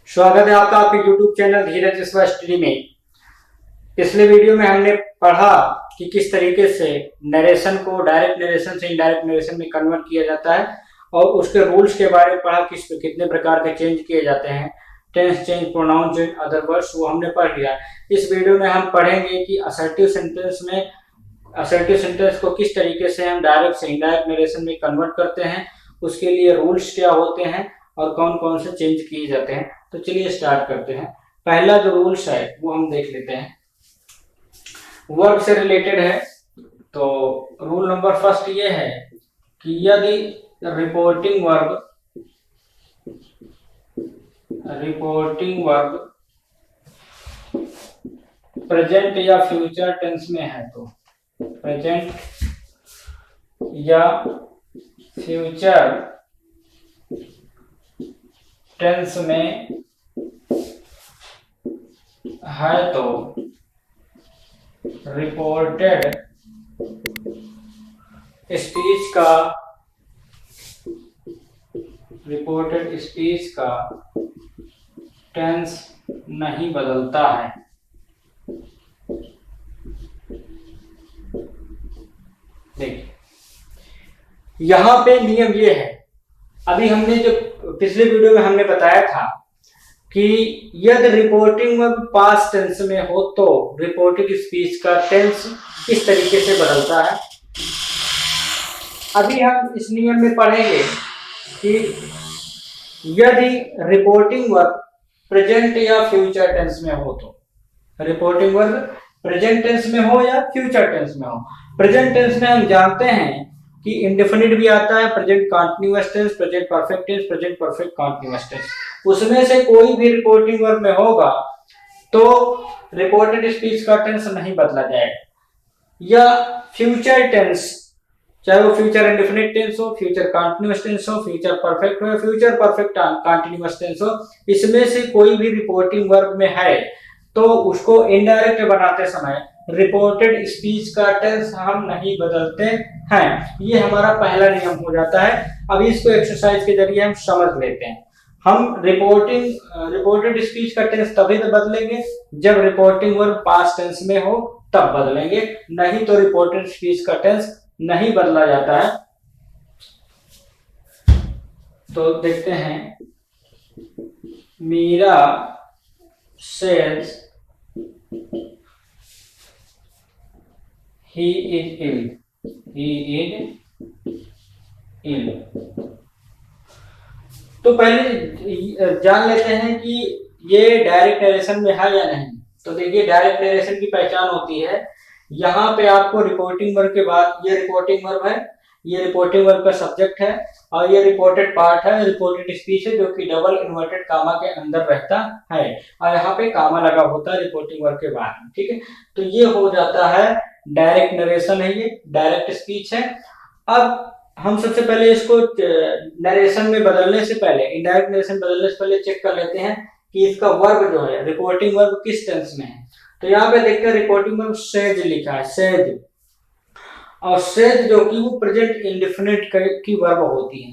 स्वागत है आपका आपके YouTube चैनल धीरज स्टडी में। पिछले वीडियो में हमने पढ़ा कि किस तरीके से नरेशन को डायरेक्ट नरेशन से इनडायरेक्ट नरेशन में कन्वर्ट किया जाता है और उसके रूल्स के बारे में पढ़ा, कितने प्रकार के चेंज किए जाते हैं, tense change, pronoun change, other words, वो हमने पढ़ लिया। इस वीडियो में हम पढ़ेंगे कि असर्टिव सेंटेंस को किस तरीके से हम डायरेक्ट से इनडायरेक्ट नरेशन में कन्वर्ट करते हैं, उसके लिए रूल्स क्या होते हैं और कौन कौन से चेंज किए जाते हैं। तो चलिए स्टार्ट करते हैं। पहला जो रूल्स है वो हम देख लेते हैं, वर्ब से रिलेटेड है। तो रूल नंबर फर्स्ट ये है कि यदि रिपोर्टिंग वर्ब प्रेजेंट या फ्यूचर टेंस में है, तो प्रेजेंट या फ्यूचर टेंस में है तो रिपोर्टेड स्पीच का टेंस नहीं बदलता है। देखिए यहां पे नियम ये है, अभी हमने जो पिछले वीडियो में हमने बताया था कि यदि रिपोर्टिंग वर्ब पास्ट टेंस में हो तो रिपोर्टेड स्पीच का टेंस इस तरीके से बदलता है। अभी हम इस नियम में पढ़ेंगे कि यदि रिपोर्टिंग वर्ब प्रेजेंट या फ्यूचर टेंस में हो, तो रिपोर्टिंग वर्ब प्रेजेंट टेंस में हो या फ्यूचर टेंस में हो। प्रेजेंट टेंस में हम जानते हैं कि इंडेफिनिट भी आता है, present continuous tense, present perfect tense, present perfect continuous tense. उसमें से कोई भी रिपोर्टिंग वर्ब में होगा तो रिपोर्टेड स्पीच का टेंस नहीं बदला जाएगा। या फ्यूचर टेंस, चाहे वो फ्यूचर इंडेफिनिट टेंस हो, फ्यूचर कंटीन्यूअस टेंस हो, फ्यूचर परफेक्ट हो, फ्यूचर परफेक्ट कंटीन्यूअस टेंस हो, इसमें से कोई भी रिपोर्टिंग वर्ब में है तो उसको इनडायरेक्ट बनाते समय रिपोर्टेड स्पीच का टेंस हम नहीं बदलते हैं। ये हमारा पहला नियम हो जाता है। अभी इसको एक्सरसाइज के जरिए हम समझ लेते हैं। हम रिपोर्टेड स्पीच का टेंस तभी तो बदलेंगे जब रिपोर्टिंग वर्ब पास्ट टेंस में हो, तब बदलेंगे, नहीं तो रिपोर्टेड स्पीच का टेंस नहीं बदला जाता है। तो देखते हैं, Meera says he is ill। तो पहले जान लेते हैं कि ये डायरेक्ट नरेशन में है या नहीं। तो देखिए डायरेक्ट नरेशन की पहचान होती है, यहाँ पे आपको रिपोर्टिंग वर्ब के बाद ये रिपोर्टिंग वर्ब है, ये रिपोर्टिंग वर्ब का सब्जेक्ट है और ये रिपोर्टेड पार्ट है, रिपोर्टेड स्पीच है, जो कि डबल इन्वर्टेड कामा के अंदर रहता है और यहाँ पे कामा लगा होता है रिपोर्टिंग वर्ब के बाद। ठीक है, तो ये हो जाता है डायरेक्ट नरेशन है, ये डायरेक्ट स्पीच है। अब हम सबसे पहले इसको नरेशन में बदलने से पहले, इनडायरेक्ट नरेशन बदलने से पहले चेक कर लेते हैं कि इसका वर्ब जो है, रिपोर्टिंग वर्ब किस टेंस में है। तो यहाँ पे देखते हैं रिपोर्टिंग वर्ब सेज लिखा है, सेज, और सेज जो कि वो प्रेजेंट इंडेफिनिट की वर्ब होती है।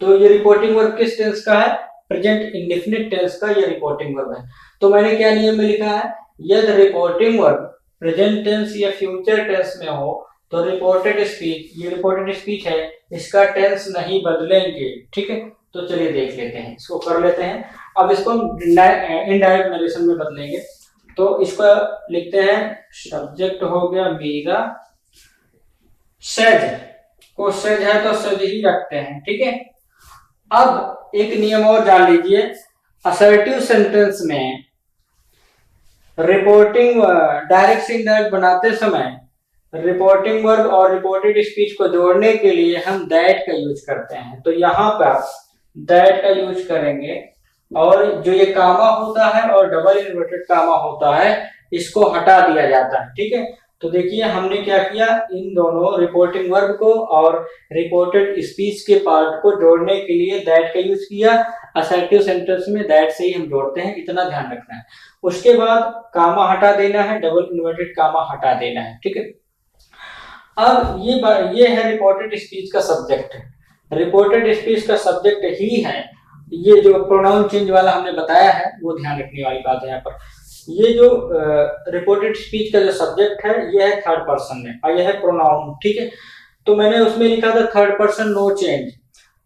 तो ये रिपोर्टिंग वर्ब किस टेंस का है? प्रेजेंट इंडेफिनिट टेंस का ये रिपोर्टिंग वर्ब है। तो मैंने क्या नियम में लिखा है, यदि रिपोर्टिंग वर्ब प्रेजेंट टेंस या फ्यूचर टेंस में हो तो रिपोर्टेड स्पीच, ये रिपोर्टेड स्पीच है, इसका टेंस नहीं बदलेंगे। ठीक है, तो चलिए देख लेते हैं, इसको कर लेते हैं। अब इसको इनडायरेक्ट नरेशन में बदलेंगे। तो इसको लिखते हैं, सब्जेक्ट हो गया मीरा, सेज को सेज है तो सेज ही रखते हैं। ठीक है, अब एक नियम और जान लीजिए, असर्टिव सेंटेंस में रिपोर्टिंग डायरेक्ट से इनडायरेक्ट बनाते समय रिपोर्टिंग वर्ब और रिपोर्टेड स्पीच को जोड़ने के लिए हम दैट का यूज करते हैं। तो यहाँ पर दैट का यूज करेंगे और जो ये कामा होता है और डबल इन्वर्टेड कामा होता है, इसको हटा दिया जाता है। ठीक है, तो देखिए हमने क्या किया, इन दोनों रिपोर्टिंग वर्ब को और रिपोर्टेड स्पीच के पार्ट को जोड़ने के लिए दैट का यूज किया। असर्टिव सेंटेंस में दैट से ही हम जोड़ते हैं, इतना ध्यान रखना है। उसके बाद कामा हटा देना है, डबल इन्वर्टेड कामा हटा देना है। ठीक है, अब ये है रिपोर्टेड स्पीच का सब्जेक्ट। रिपोर्टेड स्पीच का सब्जेक्ट ही है ये जो प्रोनाउन चेंज वाला हमने बताया है वो ध्यान रखने वाली बात है यहाँ पर। ये जो रिपोर्टेड स्पीच का जो सब्जेक्ट है ये है थर्ड पर्सन में और यह है प्रोनाउन, ठीक है। तो मैंने उसमें लिखा था थर्ड पर्सन नो चेंज।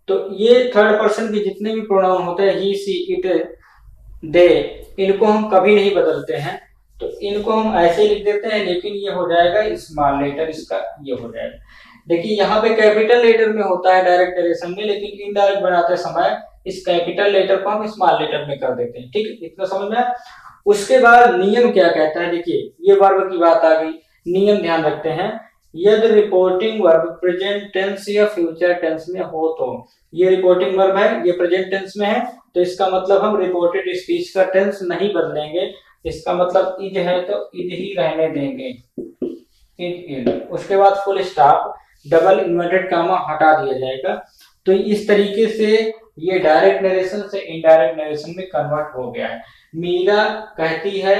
तो ये थर्ड पर्सन के जितने भी प्रोनाउन होते हैं ही सी इट दे, इनको हम कभी नहीं बदलते हैं। तो इनको हम ऐसे लिख देते हैं, लेकिन ये हो जाएगा स्मॉल लेटर, इसका ये हो जाएगा। देखिए यहाँ पे कैपिटल लेटर में होता है डायरेक्ट नरेशन में, लेकिन इनडायरेक्ट बनाते समय इस कैपिटल लेटर को हम स्मॉल लेटर में कर देते हैं, ठीक है। इतना समझ में आया। उसके बाद नियम क्या कहता है, देखिए ये वर्ब की बात आ गई। नियम ध्यान रखते हैं, यदि रिपोर्टिंग वर्ब प्रेजेंट टेंस या फ्यूचर टेंस में हो तो, ये रिपोर्टिंग वर्ब है, ये प्रेजेंट टेंस में है, तो इसका मतलब हम रिपोर्टेड स्पीच का टेंस नहीं बदलेंगे। इसका मतलब इज है तो इज ही रहने देंगे, इज। उसके बाद full stop, double inverted comma हटा दिया जाएगा। तो इस तरीके से ये डायरेक्ट नरेशन से इनडायरेक्ट नरेशन में कन्वर्ट हो गया है। मीरा कहती है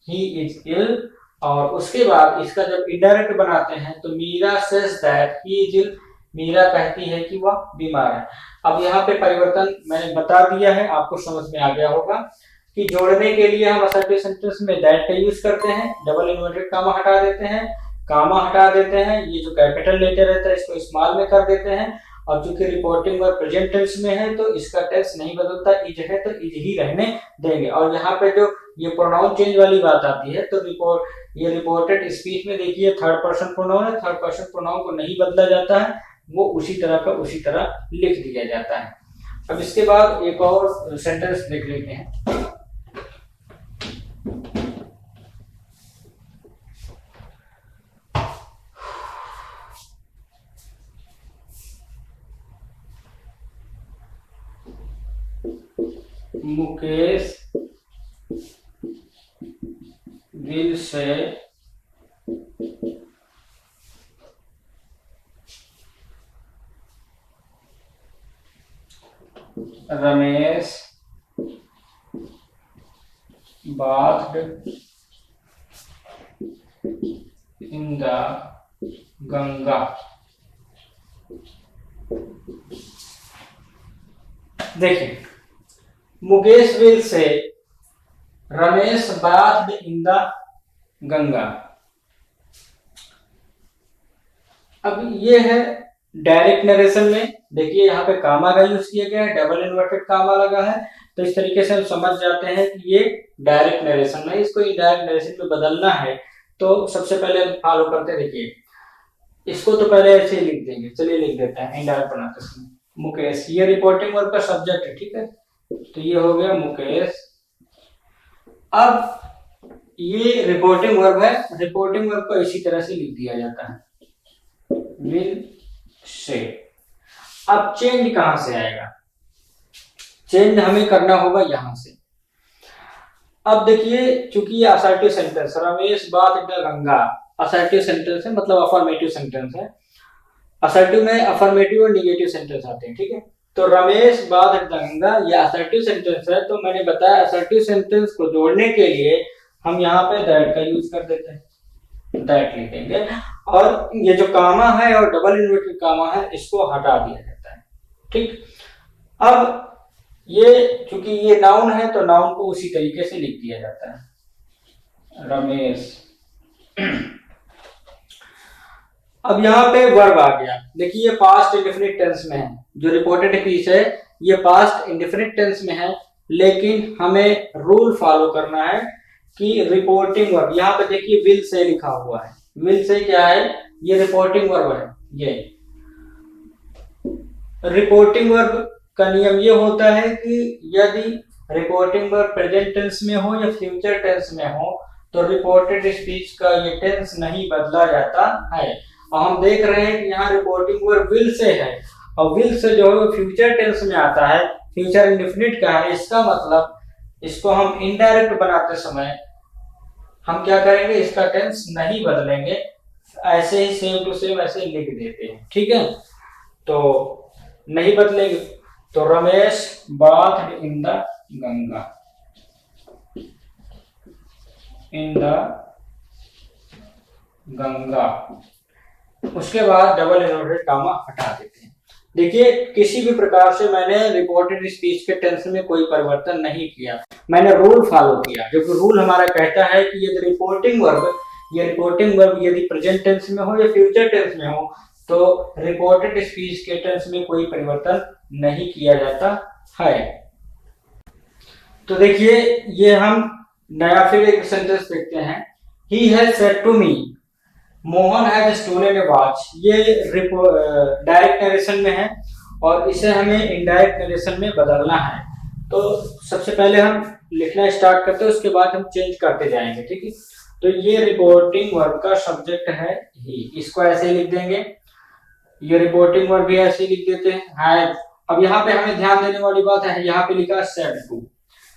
ही इज इल, और उसके बाद इसका जब इनडायरेक्ट बनाते हैं तो Meera says that he is ill, Meera कहती है कि वह बीमार है। अब यहाँ पे परिवर्तन मैंने बता दिया है, आपको समझ में आ गया होगा कि जोड़ने के लिए हम असर्टिव सेंटेंस में दैट का यूज करते हैं, डबल इन्वर्टेड कामा हटा देते हैं, कामा हटा देते हैं, ये जो कैपिटल लेटर रहता है इसको स्मॉल में कर देते हैं। और चूंकि रिपोर्टिंग वर्ब प्रेजेंट टेंस में है तो इसका टेंस नहीं बदलता, इज है तो इज ही रहने देंगे। और यहाँ पे जो ये प्रोनाउन चेंज वाली बात आती है, तो ये रिपोर्टेड स्पीच में देखिए थर्ड पर्सन प्रोनाउन है, थर्ड पर्सन प्रोनाउन को नहीं बदला जाता है, वो उसी तरह का उसी तरह लिख दिया जाता है। अब इसके बाद एक और सेंटेंस देख लेते हैं। मुकेश दिल से Ramesh bathed in the Ganga. देखिए Mukesh will say Ramesh bathed in the Ganga. अब ये है डायरेक्ट नरेशन में, देखिए यहाँ पे कामा का यूज किया गया है, डबल इन्वर्टेड कामा लगा है, तो इस तरीके से हम समझ जाते हैं कि ये डायरेक्ट नरेशन है। इसको इनडायरेक्ट नरेशन में बदलना है तो सबसे पहले हम फॉलो करते हैं। देखिए इसको तो पहले ऐसे ही लिख देंगे, चलिए लिख देते हैं इनडायरेक्ट बनाते हैं। मुकेश, ये रिपोर्टिंग वर्ब का सब्जेक्ट है, ठीक है, तो ये हो गया मुकेश। अब ये रिपोर्टिंग वर्ब है, रिपोर्टिंग वर्ब को इसी तरह से लिख दिया जाता है, विल से। अब चेंज कहां से आएगा, चेंज हमें करना होगा यहां से। अब देखिए चूंकि ये assertive sentence, Ramesh bathed the Ganga assertive sentence है, मतलब अफर्मेटिव सेंटेंस है। असर्टिव में अफर्मेटिव और निगेटिव सेंटेंस आते हैं, ठीक है। तो रमेश bathed the गंगा ये असर्टिव सेंटेंस है, तो मैंने बताया असर्टिव सेंटेंस को जोड़ने के लिए हम यहाँ पे दैट का यूज कर देते हैं, दैट लिखेंगे। और ये जो कामा है और डबल इन्वर्टेड कामा है इसको हटा दिया जाता है, ठीक। अब ये चूंकि ये नाउन है तो नाउन को उसी तरीके से लिख दिया जाता है, रमेश। अब यहाँ पे वर्ब आ गया, देखिए ये पास्ट इंडेफिनिट टेंस में है, जो रिपोर्टेड स्पीच है ये पास्ट इंडेफिनिट टेंस में है, लेकिन हमें रूल फॉलो करना है कि रिपोर्टिंग वर्ब, यहाँ पे देखिए विल से लिखा हुआ है, विल से क्या है, ये रिपोर्टिंग वर्ब है। ये रिपोर्टिंग वर्ब का नियम ये होता है कि यदि रिपोर्टिंग वर्ब प्रेजेंट टेंस में हो या फ्यूचर टेंस में हो तो रिपोर्टेड स्पीच का ये टेंस नहीं बदला जाता है। और हम देख रहे हैं कि यहाँ रिपोर्टिंग वर्ब विल से है, और विल से जो है फ्यूचर टेंस में आता है, फ्यूचर इंडेफिनिट का है। इसका मतलब इसको हम इनडायरेक्ट बनाते समय हम क्या करेंगे, इसका टेंस नहीं बदलेंगे, ऐसे ही सेम टू सेम ऐसे लिख देते हैं, ठीक है। तो नहीं बदलेंगे, तो Ramesh bathed in the Ganga, in the Ganga. उसके बाद डबल इन्वर्टेड कामा हटा देते हैं। देखिए किसी भी प्रकार से मैंने रिपोर्टेड स्पीच के टेंस में कोई परिवर्तन नहीं किया, मैंने रूल फॉलो किया, जो कि रूल हमारा कहता है कि यदि रिपोर्टिंग वर्ब यदि प्रेजेंट टेंस में हो या फ्यूचर टेंस में हो तो रिपोर्टेड स्पीच के टेंस में कोई परिवर्तन नहीं किया जाता है। तो देखिए ये हम नया फिर एक सेंटेंस देखते हैं। He has said to me Mohan has stolen a watch. ये डायरेक्ट नरेशन में है और इसे हमें इनडायरेक्ट नरेशन में बदलना है। तो सबसे पहले हम लिखना स्टार्ट करते हैं, उसके बाद हम चेंज करते जाएंगे, ठीक है। तो ये रिपोर्टिंग वर्ब का सब्जेक्ट है ही, इसको ऐसे ही लिख देंगे। ये रिपोर्टिंग वर्ब भी ऐसे ही लिख देते हैं हैज। अब यहाँ पे हमें ध्यान देने वाली बात है, यहाँ पे लिखा सेड टू,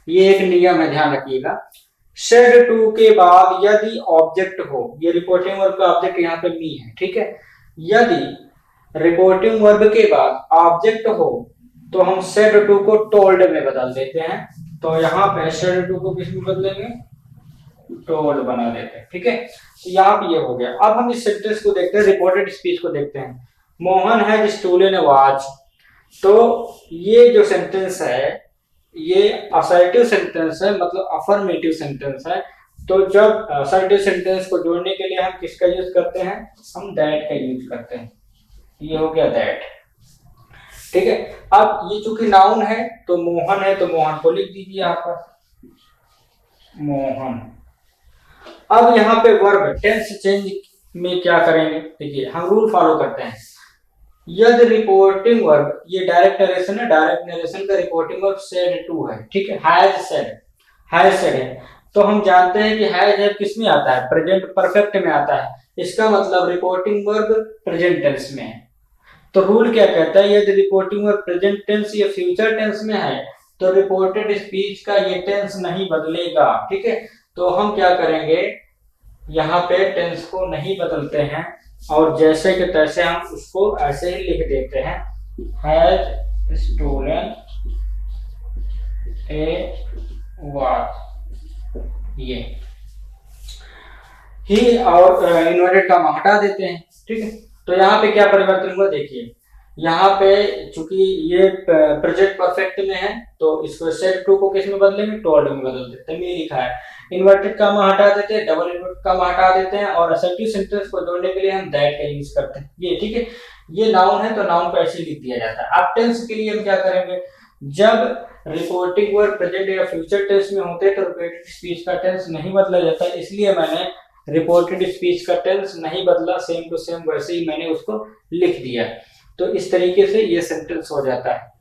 ये एक नियम है, ध्यान रखिएगा। सेड टू के बाद यदि ऑब्जेक्ट हो, ये रिपोर्टिंग वर्ब का ऑब्जेक्ट यहाँ पे मी है, ठीक है। यदि रिपोर्टिंग वर्ब के बाद ऑब्जेक्ट हो तो हम सेड टू को टोल्ड में बदल देते हैं। तो यहाँ पे सेड टू को किस में बदलेंगे, टोल्ड बना देते हैं, ठीक है। तो यहाँ पे ये हो गया। अब हम इस सेंटेंस को देखते हैं, रिपोर्टेड स्पीच को देखते हैं। Mohan has stolen a watch. तो ये जो सेंटेंस है ये असर्टिव सेंटेंस है, मतलब अफर्मेटिव सेंटेंस है। तो जब असर्टिव सेंटेंस को जोड़ने के लिए हम किसका यूज करते हैं, हम दैट का यूज करते हैं। ये हो गया दैट, ठीक है। अब ये चूंकि नाउन है तो मोहन है, तो मोहन को लिख दीजिए यहाँ पर, मोहन। अब यहाँ पे वर्ब टेंस चेंज में क्या करेंगे, देखिए हम रूल फॉलो करते हैं। यदि रिपोर्टिंग वर्ब, ये डायरेक्ट नरेशन है, डायरेक्ट नरेशन का रिपोर्टिंग वर्ब सेड टू है, ठीक है। हैज सेड है। तो हम जानते हैं कि हैज है किस में आता है, प्रेजेंट परफेक्ट में आता है। इसका मतलब रिपोर्टिंग वर्ब प्रेजेंट टेंस में है। तो रूल क्या कहता है, यदि रिपोर्टिंग वर्ब प्रेजेंट टेंस या फ्यूचर टेंस में है तो रिपोर्टेड स्पीच का ये टेंस नहीं बदलेगा, ठीक है। तो हम क्या करेंगे, यहाँ पे टेंस को नहीं बदलते हैं और जैसे कि तैसे हम उसको ऐसे ही लिख देते हैं, हैज स्टोलन ए वॉच। ये ही और इन्वर्टेड कॉमा हटा देते हैं, ठीक है। तो यहाँ पे क्या परिवर्तन हुआ, देखिए यहाँ पे चूंकि ये प्रेजेंट परफेक्ट में है तो इसको सेड टू को किस में बदलेंगे, टोल्ड में बदल देते हैं। ये लिखा है, इन्वर्टेड कॉमा हटा देते हैं, डबल इन्वर्टेड कॉमा हटा देते हैं और असर्टिव सेंटेंस को जोड़ने के लिए हम दैट का यूज करते हैं, ये ठीक है। ये नाउन है तो नाउन को ऐसे लिख दिया जाता है। अब टेंस के लिए हम क्या करेंगे, जब रिपोर्टिंग वर्ब प्रेजेंट या फ्यूचर टेंस में होते हैं तो रिपोर्टेड स्पीच का टेंस नहीं बदला जाता, इसलिए मैंने रिपोर्टेड स्पीच का टेंस नहीं बदला, सेम टू सेम वैसे ही मैंने उसको लिख दिया। तो इस तरीके से ये सेंटेंस हो जाता है।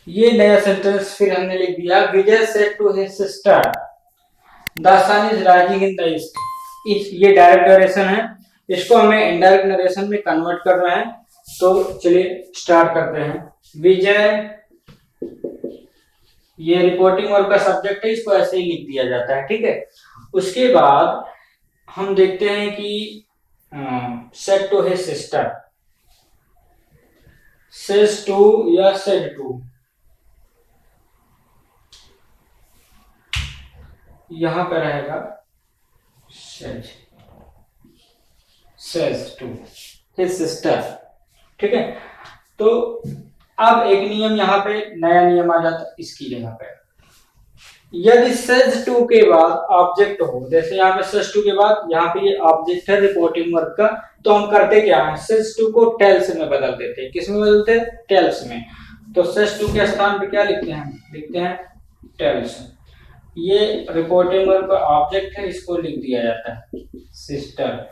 ये नया सेंटेंस फिर हमने लिख दिया, Vijay said to his sister the sun is rising in the east. ये डायरेक्ट नरेशन है, इसको हमें इनडायरेक्ट नरेशन में कन्वर्ट करना है। तो चलिए स्टार्ट करते हैं। विजय, ये रिपोर्टिंग वर्ब का सब्जेक्ट है, इसको ऐसे ही लिख दिया जाता है, ठीक है। उसके बाद हम देखते हैं कि said to his sister, says to या सेड टू, यहां पर रहेगा सेज टू हिज सिस्टर, ठीक है। तो अब एक नियम यहाँ पे नया नियम आ जाता है इसकी जगह पे, यदि सेज टू के बाद ऑब्जेक्ट हो, जैसे यहाँ पे सेज टू के बाद यहाँ पे ये ऑब्जेक्ट है रिपोर्टिंग वर्ब का, तो हम करते क्या है, सेज टू को टेल्स में बदल देते हैं। किस में बदलते हैं, टेल्स में। तो सेज टू के स्थान पे क्या लिखते हैं, लिखते हैं टेल्स। ये रिपोर्टिंग वर्ब का ऑब्जेक्ट है, इसको लिख दिया जाता है सिस्टर।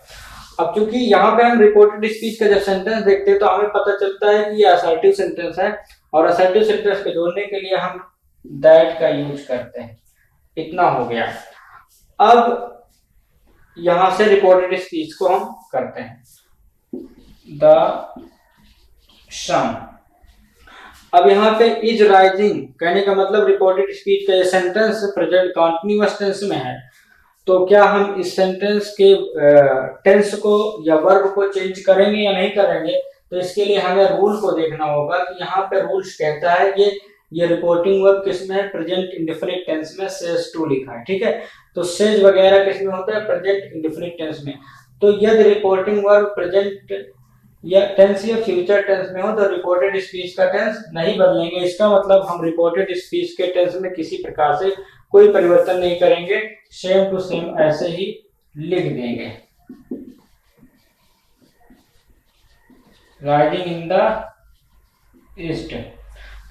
अब क्योंकि यहाँ पे हम रिपोर्टेड स्पीच का जब सेंटेंस देखते हैं तो हमें पता चलता है कि ये असर्टिव सेंटेंस है और असर्टिव सेंटेंस को जोड़ने के लिए हम दैट का यूज करते हैं। इतना हो गया। अब यहां से रिपोर्टेड स्पीच को हम करते हैं, द सन। अब यहाँ पे इज राइजिंग कहने का मतलब रिपोर्टेड स्पीच का ये सेंटेंस प्रेजेंट कॉन्टिन्यूअस टेंस में है, तो क्या हम इस सेंटेंस के टेंस को या वर्ब को चेंज करेंगे या नहीं करेंगे। तो इसके लिए हमें रूल को देखना होगा कि यहाँ पे रूल्स कहता है ये रिपोर्टिंग वर्ब किसमें है, प्रेजेंट इंडेफिनिट टेंस में सेज टू लिखा है, ठीक है। तो सेज वगैरह किसमें होता है, प्रेजेंट इंडेफिनिट टेंस में। तो यदि रिपोर्टिंग वर्ब प्रेजेंट या टेंस या फ्यूचर टेंस में हो तो रिपोर्टेड स्पीच का टेंस नहीं बदलेंगे। इसका मतलब हम रिपोर्टेड स्पीच के टेंस में किसी प्रकार से कोई परिवर्तन नहीं करेंगे, सेम टू सेम ऐसे ही लिख देंगे। Rising in the east,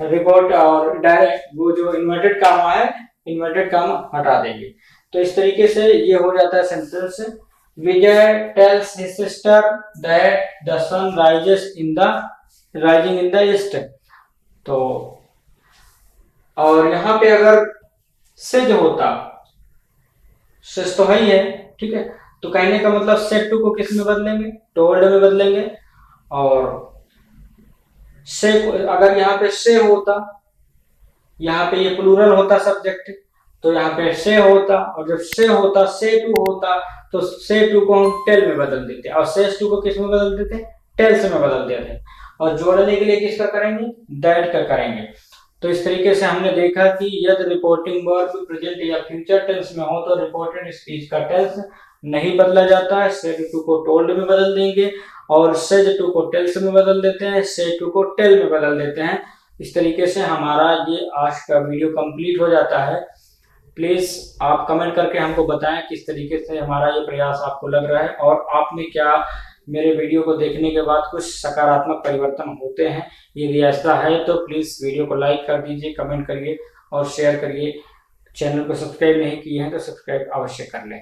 report और डायरेक्ट वो जो इन्वर्टेड कामा है, इन्वर्टेड कामा हटा देंगे। तो इस तरीके से ये हो जाता है sentence. Vijay tells his sister that the sun rising in the east. तो और यहाँ पे अगर सेज होता, सेज तो है ही है, ठीक है, तो कहने का मतलब सेड टू को किस में बदलेंगे, टोल्ड में बदलेंगे। और से अगर यहाँ पे से होता, यहाँ पे ये प्लूरल होता सब्जेक्ट, तो यहाँ पे से होता, और जब से होता से टू होता तो से टू को हम टेल में बदल देते, और सेस टू को किस में बदल देते, टेल्स में बदल देते। और जोड़ने के लिए किसका करेंगे, दैट का करेंगे। तो इस तरीके से हमने देखा कि यदि रिपोर्टिंग वर्ब प्रेजेंट या फ्यूचर टेंस में हो तो रिपोर्टेड स्पीच का टेंस नहीं बदला जाता है, सेड टू को टोल्ड में बदल देंगे, और सेज टू को टेल्स में बदल देते हैं, से टू को टेल में बदल देते हैं। इस तरीके से हमारा ये आज का वीडियो कंप्लीट हो जाता है। प्लीज आप कमेंट करके हमको बताएं किस तरीके से हमारा ये प्रयास आपको लग रहा है, और आप में क्या मेरे वीडियो को देखने के बाद कुछ सकारात्मक परिवर्तन होते हैं। यदि ऐसा है तो प्लीज वीडियो को लाइक कर दीजिए, कमेंट करिए और शेयर करिए। चैनल को सब्सक्राइब नहीं किए हैं तो सब्सक्राइब अवश्य कर लें।